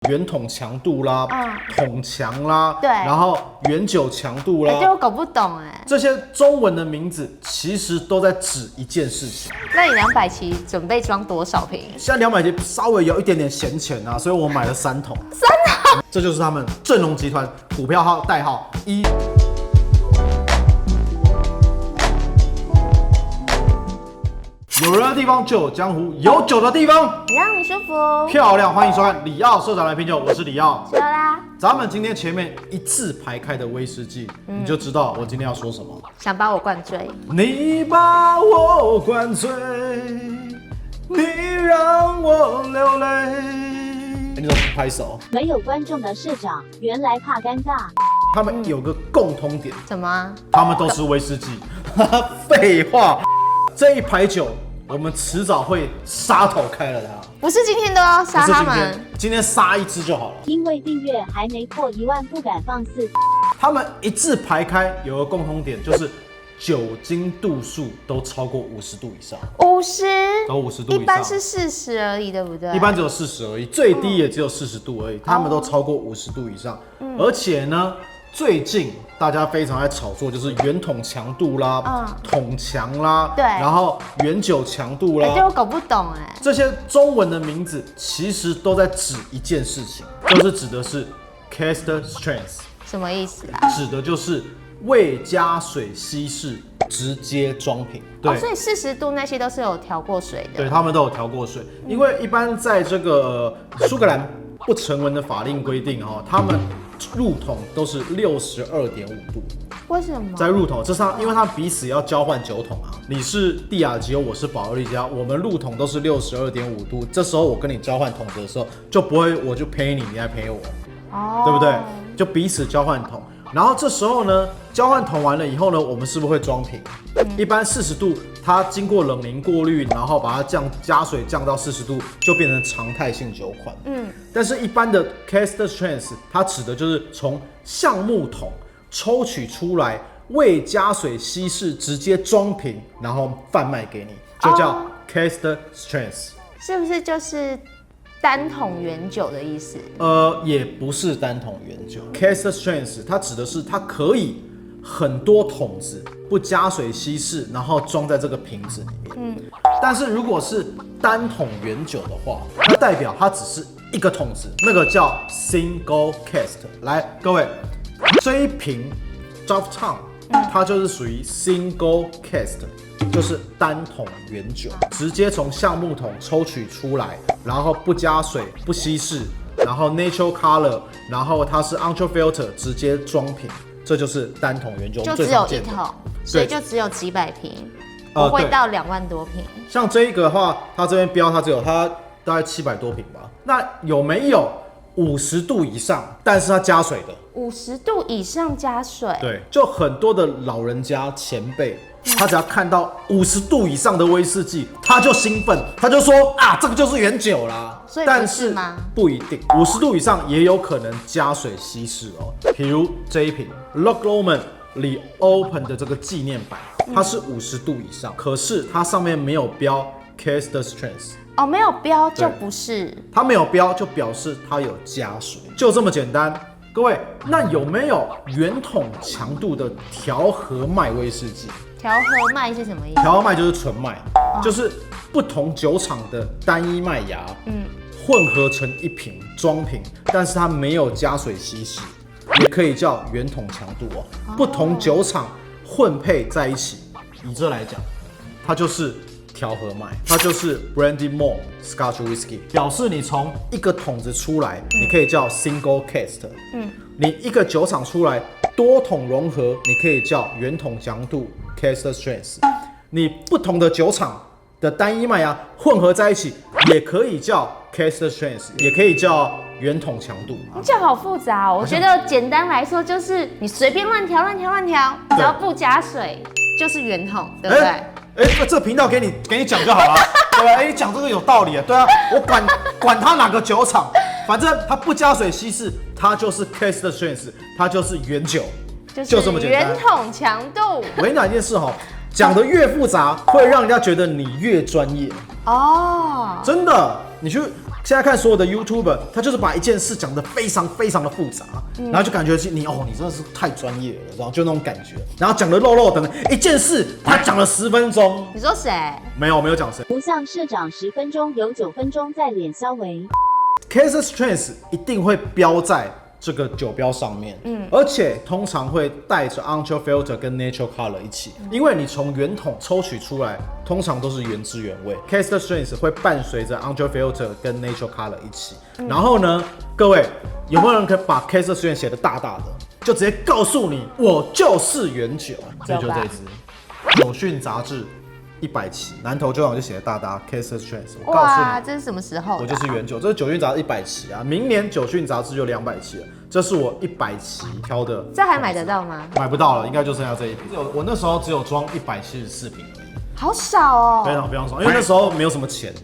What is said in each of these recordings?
圆筒强度啦，筒强啦，对，然后圆酒强度啦，这我搞不懂哎。这些中文的名字其实都在指一件事情。那你200期准备装多少瓶？现在200期稍微有一点点闲钱啊，所以我买了3桶。3桶，这就是他们正隆集团股票号代号1。有人的地方就有江湖，有酒的地方让你舒服。漂亮，欢迎收看里奥社长来品酒，我是里奥。说啦，咱们今天前面一字排开的威士忌，你就知道我今天要说什么。想把我灌醉，你把我灌醉，你让我流泪。你怎么不拍手？没有观众的社长，原来怕尴尬。他们有个共通点，怎么？他们都是威士忌。废话，这一排酒，我们迟早会杀头开了它。不是今天都要杀他们？今天杀一支就好了。因为订阅还没破1万，不敢放肆。他们一字排开，有个共通点，就是酒精度数都超过50度以上。50？都50度以上。一般是40而已，对不对？一般只有40而已，最低也只有40度而已。他们都超过50度以上，而且呢，最近大家非常在炒作，就是圆筒强度啦，筒强啦，对，然后圆酒强度啦，这我搞不懂哎。这些中文的名字其实都在指一件事情，就是指的是 cask strength， 什么意思啊？指的就是未加水稀释直接装瓶。对，所以40度那些都是有调过水的。对，他们都有调过水，因为一般在这个苏格兰不成文的法令规定哦，他们入桶都是62.5度。为什么？在入桶，这是因为他们彼此要交换酒桶啊。你是蒂亚吉欧，我是保利加，我们入桶都是62.5度。这时候我跟你交换桶子的时候，就不会我就赔你，你来赔我，对不对？就彼此交换桶。然后这时候呢，交换桶完了以后呢，我们是不是会装瓶？一般40度，它经过冷凝过滤，然后把它加水降到40度，就变成常态性酒款。但是一般的 cask strength， 它指的就是从橡木桶抽取出来，未加水稀释，直接装瓶，然后贩卖给你，就叫 cask strength。是不是就是单桶原酒的意思？也不是单桶原酒 ，cask strength 它指的是它可以很多桶子不加水稀释，然后装在这个瓶子里面。但是如果是单桶原酒的话，它代表它只是一个桶子，那个叫 single cask。来，各位，这一瓶 Draft Town，它就是属于 single cask。就是单桶原酒，直接从橡木桶抽取出来，然后不加水、不稀释，然后 natural color， 然后它是 ultra filter， 直接装瓶，这就是单桶原酒。就只有1桶，所以就只有几百瓶，不会到2万多瓶。像这一个的话，它这边标它只有它大概700多瓶吧。那有没有50度以上，但是它加水的？50度以上加水？对，就很多的老人家前辈。他只要看到50度以上的威士忌，他就兴奋，他就说啊，这个就是原酒啦。所以不是吗？不一定，50度以上也有可能加水稀释哦。比如这一瓶 Loch Lomond 里 Open 的这个纪念版，它是50度以上，可是它上面没有标 cask strength。哦，没有标就不是。它没有标就表示它有加水，就这么简单。各位，那有没有圆筒强度的调和麦威士忌？调和麦是什么意思？调和麦就是纯麦，就是不同酒厂的单一麦芽，混合成一瓶装瓶，但是它没有加水稀释，也可以叫圆筒强度哦。不同酒厂混配在一起，以这来讲，它就是调和麦，它就是 Brandy Malt Scotch Whisky， 表示你从一个桶子出来，你可以叫 Single Cask。你一个酒厂出来，多桶融合，你可以叫圆筒强度 cask strength。你不同的酒厂的单一麦芽混合在一起，也可以叫 cask strength， 也可以叫圆筒强度。你讲好复杂哦，我觉得简单来说就是你随便乱调，只要不加水就是圆筒，对不对？这频道给你讲就好了。对啊，讲这个有道理啊。对啊，我管他哪个酒厂，反正它不加水稀释，它就是 cask strength， 它就是原酒，就这么简单。圆筒强度。我跟你讲一件事哈，讲的越复杂，会让人家觉得你越专业。哦，真的，你去现在看所有的 YouTuber， 他就是把一件事讲得非常非常的复杂，然后就感觉你真的是太专业了，然后就那种感觉，然后讲的肉肉等一件事，他讲了10分钟。你说谁？没有讲谁。不像社长10分钟有9分钟在脸消维。Kaiser Strength 一定会标在这个酒标上面，而且通常会带着 On-Chill Filter 跟 Natural Color 一起，因为你从圆筒抽取出来，通常都是原汁原味。Kaiser Strength 会伴随着 On-Chill Filter 跟 Natural Color 一起，然后呢，各位有没有人可以把 Kaiser Strength 写得大大的，就直接告诉你，我就是原酒，所以就这一支酒讯杂志。100期，南投酒厂就写的大大 Kaiser Strength， 我告诉你，这是什么时候的？我就是原酒，这是酒讯杂志100期啊，明年酒讯杂志就200期了，这是我100期挑的。这还买得到吗？买不到了，应该就剩下这一瓶。我那时候只有装174瓶而已，好少哦，非常非常少，因为那时候没有什么钱，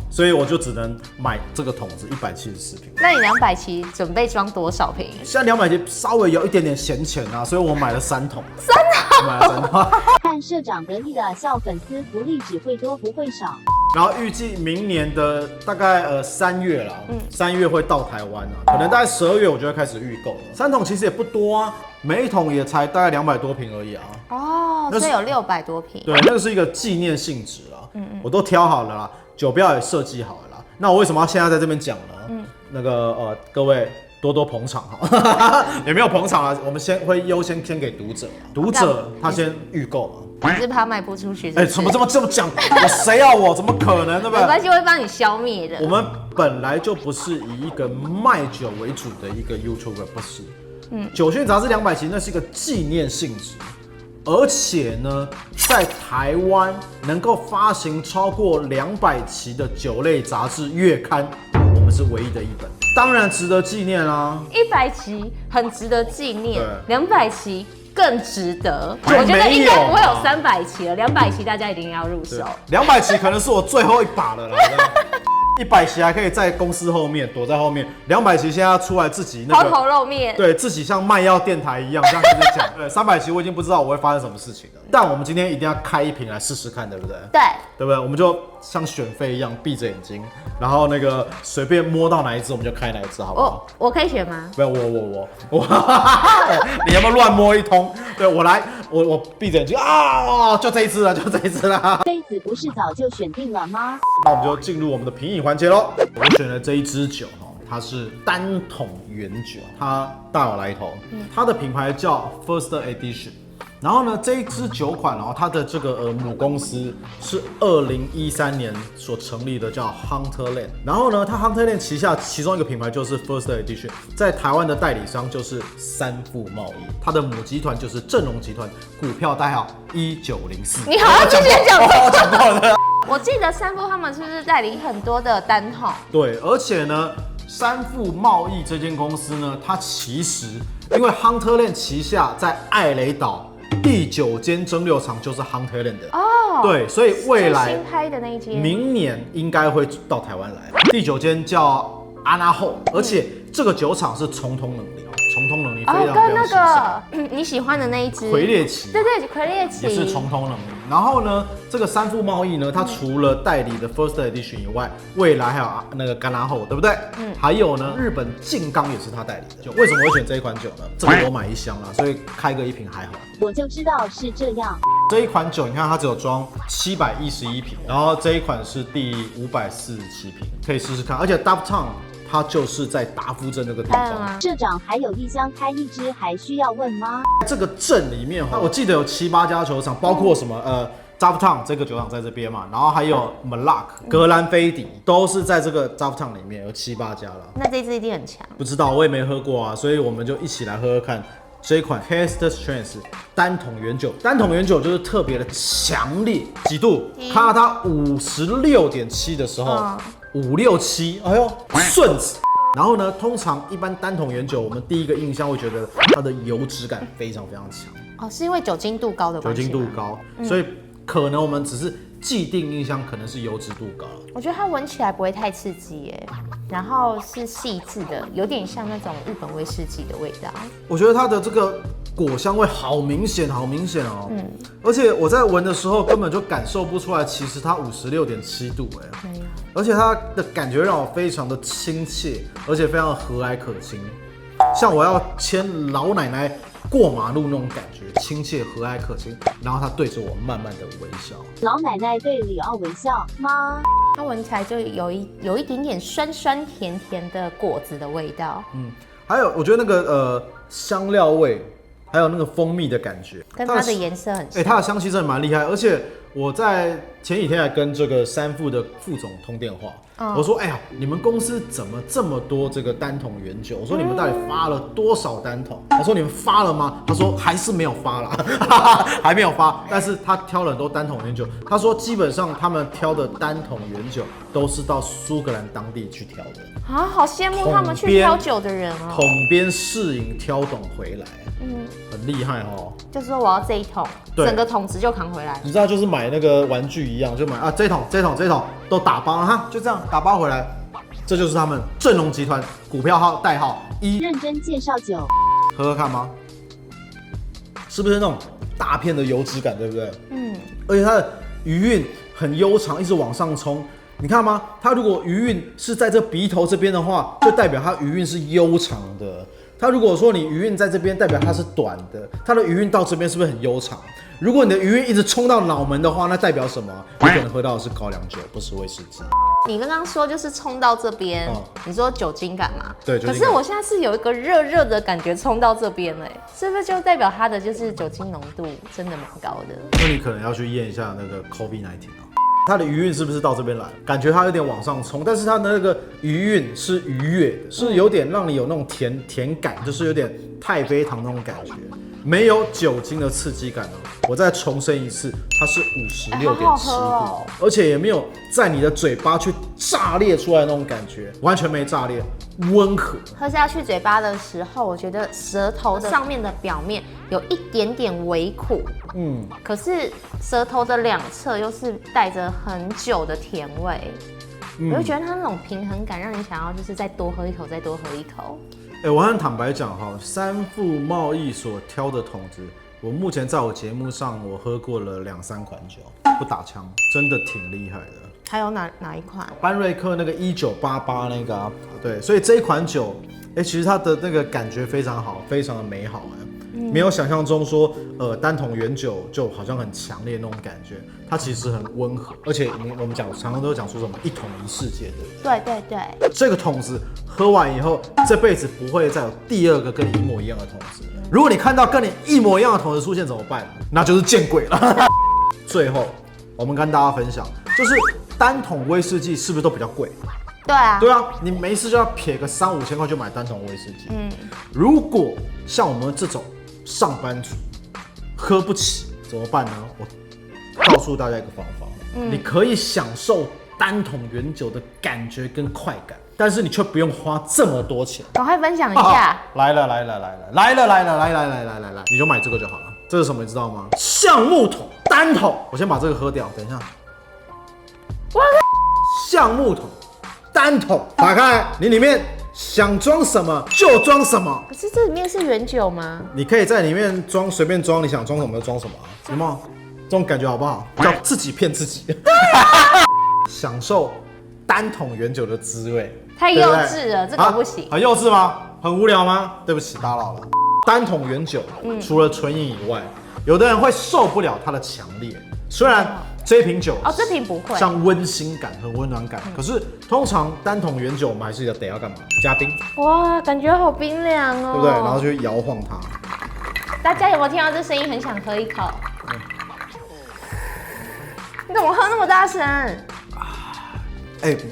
所以我就只能买这个桶子174瓶。那你200期准备装多少瓶？现在200期稍微有一点点闲钱啊，所以我买了3桶。3桶？买了3桶。看社长得意的笑，粉丝福利只会多不会少。然后预计明年的大概3月啦，3月会到台湾啊，可能大概12月我就会开始预购了。3桶其实也不多啊，每一桶也才大概200多瓶而已啊。哦，所以有600多瓶。对，那个是一个纪念性质啦。我都挑好了啦，酒标也设计好了啦。那我为什么要现在在这边讲呢？那个各位多多捧场哈，也没有捧场啊，我们会优先给读者，读者他先预购嘛。你是怕卖不出去？怎么这么讲？我谁要我？怎么可能？对不对？没关系，会帮你消灭的。我们本来就不是以一个卖酒为主的一个 YouTuber， 不是。酒讯杂志200期那是一个纪念性质，而且呢，在台湾能够发行超过200期的酒类杂志月刊，我们是唯一的一本，当然值得纪念啊。100期很值得纪念，200期。更值得，我觉得应该不会有300期了，200期大家一定要入手。200期可能是我最后一把了啦。100期还可以在公司后面躲在后面，200期现在要出来自己抛头露面，对自己像卖药电台一样这样开始讲。对，300期我已经不知道我会发生什么事情了，但我们今天一定要开一瓶来试试看，对不对？对不对？我们就像选妃一样闭着眼睛，然后那个随便摸到哪一支我们就开哪一支，好不好？我可以选吗？不要我，你要不要乱摸一通？对我来，我闭着眼睛啊，就这一支了，杯子不是早就选定了吗？那我们就进入我们的品饮环节喽。我选了这一支酒它是单桶原酒，它大有来头。它的品牌叫 First Edition。然后呢，这一支酒款它的这个母公司是2013年所成立的，叫 Hunterland。然后呢，它 Hunterland 旗下其中一个品牌就是 First Edition， 在台湾的代理商就是三富贸易，它的母集团就是正荣集团，股票代号1904。你好像之前讲过，我讲过的。我记得三富他们是不是代理很多的单桶？对，而且呢，三富贸易这间公司呢，它其实因为 Hunterland 旗下在艾雷岛第9间蒸馏厂就是 Hunterland 的哦，对，所以未来新开的那一间，明年应该会到台湾来。第9间叫阿纳后，而且这个酒厂是重通能力，重通能力非常非常跟那个你喜欢的那一支魁列奇，对，魁列奇也是重通能力。然后呢，这个三富贸易呢，它除了代理的 First Edition 以外，未来还有那个甘拿后，对不对？还有呢，日本静冈也是他代理的。为什么会选这一款酒呢？这个我买1箱啦，所以开个1瓶还好。我就知道是这样。这一款酒，你看它只有装711瓶，然后这一款是第547瓶，可以试试看。而且 Dovetown 它就是在达夫镇这个地方。社长还有1箱开1支，还需要问吗？这个镇里面，我记得有7、8家酒厂，包括什么Dovetown 这个酒厂在这边嘛，然后还有 Malak 格兰菲迪都是在这个 Dovetown 里面有7、8家了。那这支一定很强。不知道，我也没喝过啊，所以我们就一起来喝喝看。这一款 Kaiser Strength 单桶原酒，单桶原酒就是特别的强烈，几度？看到它56.7的时候，567，哎呦，顺子。然后呢，通常一般单桶原酒，我们第一个印象会觉得它的油脂感非常非常强。哦，是因为酒精度高的关系。酒精度高，所以可能我们只是既定印象可能是油脂度高。我觉得它闻起来不会太刺激耶，然后是细致的，有点像那种日本威士忌的味道。我觉得它的这个果香味好明显，好明显哦。而且我在闻的时候根本就感受不出来，其实它56.7度哎。而且它的感觉让我非常的亲切，而且非常和蔼可亲，像我要牵老奶奶过马路那种感觉，亲切和蔼可亲。然后她对着我慢慢的微笑。老奶奶对里奥微笑吗？它闻起来就有一点点酸酸甜甜的果子的味道。还有我觉得那个香料味，还有那个蜂蜜的感觉，跟它的颜色很像。它的香气真的蛮厉害。而且我在前几天还跟这个三富的副总通电话，我说：“哎呀，你们公司怎么这么多这个单桶原酒？我说你们到底发了多少单桶？我说你们发了吗？他说还是没有发啦，还没有发。但是他挑了很多单桶原酒，他说基本上他们挑的单桶原酒都是到苏格兰当地去挑的。啊，好羡慕他们去挑酒的人哦。桶边试饮挑桶回来，很厉害哦。就是说我要这一桶，整个桶子就扛回来。你知道，就是买那个玩具一样，就买啊这一桶都打包了哈，就这样打包回来。这就是他们正隆集团股票号代号1。认真介绍酒，喝喝看吗？是不是那种大片的油脂感，对不对？而且它的余韵很悠长，一直往上冲。你看吗？它如果余韵是在这鼻头这边的话，就代表它余韵是悠长的。它如果说你余韵在这边，代表它是短的。它的余韵到这边是不是很悠长？如果你的余韵一直冲到脑门的话，那代表什么？你可能喝到的是高粱酒，不是威士忌。你刚刚说就是冲到这边，你说酒精感嘛？对。可是我现在是有一个热热的感觉冲到这边嘞，是不是就代表它的就是酒精浓度真的蛮高的？那你可能要去验一下那个 COVID-19啊。它的余韵是不是到这边来？感觉它有点往上冲，但是它的那个余韵是愉悦的，是有点让你有那种甜感，就是有点太妃糖那种感觉，没有酒精的刺激感哦。我再重申一次，它是56.7度，而且也没有在你的嘴巴去炸裂出来那种感觉，完全没炸裂，温和。喝下去嘴巴的时候，我觉得舌头的上面的表面有一点点微苦，可是舌头的两侧又是带着很久的甜味，我就觉得它那种平衡感，让你想要就是再多喝一口，再多喝一口。我很坦白讲哈，三富贸易所挑的桶子，我目前在我节目上我喝过了2-3款酒，不打枪，真的挺厉害的。还有哪一款？班瑞克那个1988那个啊，对，所以这一款酒，其实它的那个感觉非常好，非常的美好没有想象中说，单桶原酒就好像很强烈那种感觉，它其实很温和，而且我们常常都讲说什么一桶一世界的，对，这个桶子喝完以后，这辈子不会再有第二个跟你一模一样的桶子。如果你看到跟你一模一样的桶子出现怎么办？那就是见鬼了。最后，我们跟大家分享，就是单桶威士忌是不是都比较贵？对啊，你没事就要撇个3-5千块就买单桶威士忌。如果像我们这种上班族喝不起怎么办呢？我告诉大家一个方法，你可以享受单桶原酒的感觉跟快感，但是你却不用花这么多钱。赶快分享一下。来了，你就买这个就好了。这是什么你知道吗？橡木桶单桶。我先把这个喝掉，等一下。橡木桶单桶打开，你里面想装什么就装什么。可是这里面是原酒吗？你可以在里面装，随便装，你想装什么就装什么啊，有没有？这种感觉好不好？叫自己骗自己。享受单桶原酒的滋味。太幼稚了，这个不行。很幼稚吗？很无聊吗？对不起，打扰了。单桶原酒，除了纯饮以外，有的人会受不了它的强烈。虽然这一瓶酒这瓶不会像温馨感、很温暖感，可是通常单桶原酒我们还是得要干嘛？加冰。哇，感觉好冰凉哦，对不对？然后就摇晃它。大家有没有听到这声音？很想喝一口。你怎么喝那么大声？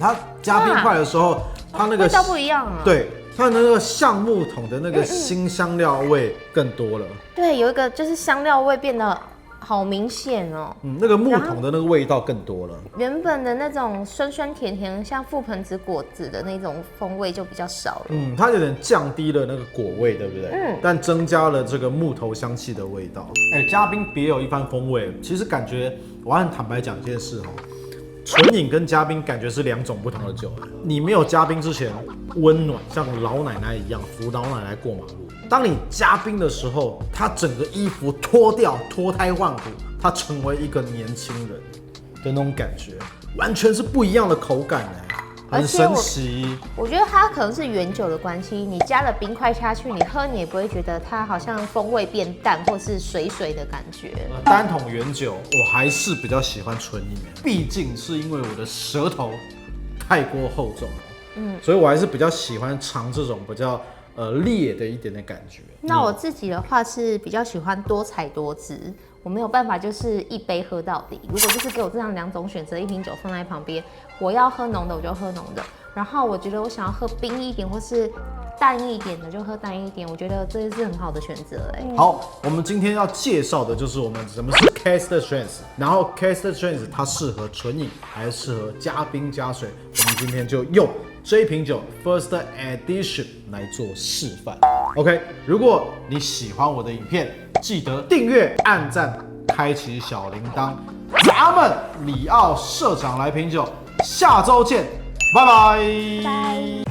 它加冰块的时候，它那个味道不一样啊。对，它的那个橡木桶的那个辛香料味更多了。对，有一个就是香料味变得好明显哦。那个木桶的那个味道更多了。原本的那种酸酸甜甜，像覆盆子果子的那种风味就比较少了。它有点降低了那个果味，对不对？但增加了这个木头香气的味道。加冰别有一番风味。其实感觉我很坦白讲一件事纯饮跟加冰感觉是2种不同的酒。你没有加冰之前温暖，像老奶奶一样扶老奶奶过马路。当你加冰的时候，她整个衣服脱掉，脱胎换骨，她成为一个年轻人的那种感觉，完全是不一样的口感很神奇。我觉得它可能是原酒的关系，你加了冰块下去，你喝你也不会觉得它好像风味变淡或是水水的感觉。单桶原酒我还是比较喜欢纯饮，毕竟是因为我的舌头太过厚重了，所以我还是比较喜欢尝这种比较烈的一点的感觉。那我自己的话是比较喜欢多彩多姿，我没有办法就是一杯喝到底。如果就是给我这样2种选择，一瓶酒放在旁边，我要喝浓的我就喝浓的，然后我觉得我想要喝冰一点或是淡一点的就喝淡一点，我觉得这是很好的选择好，我们今天要介绍的就是我们什么是 Caster Strength， 然后 Caster Strength 它适合纯饮还是适合加冰加水，我们今天就用这一瓶酒 First Edition 来做示范。OK， 如果你喜欢我的影片，记得订阅、按赞、开启小铃铛。咱们里奥社长来品酒，下周见，拜拜。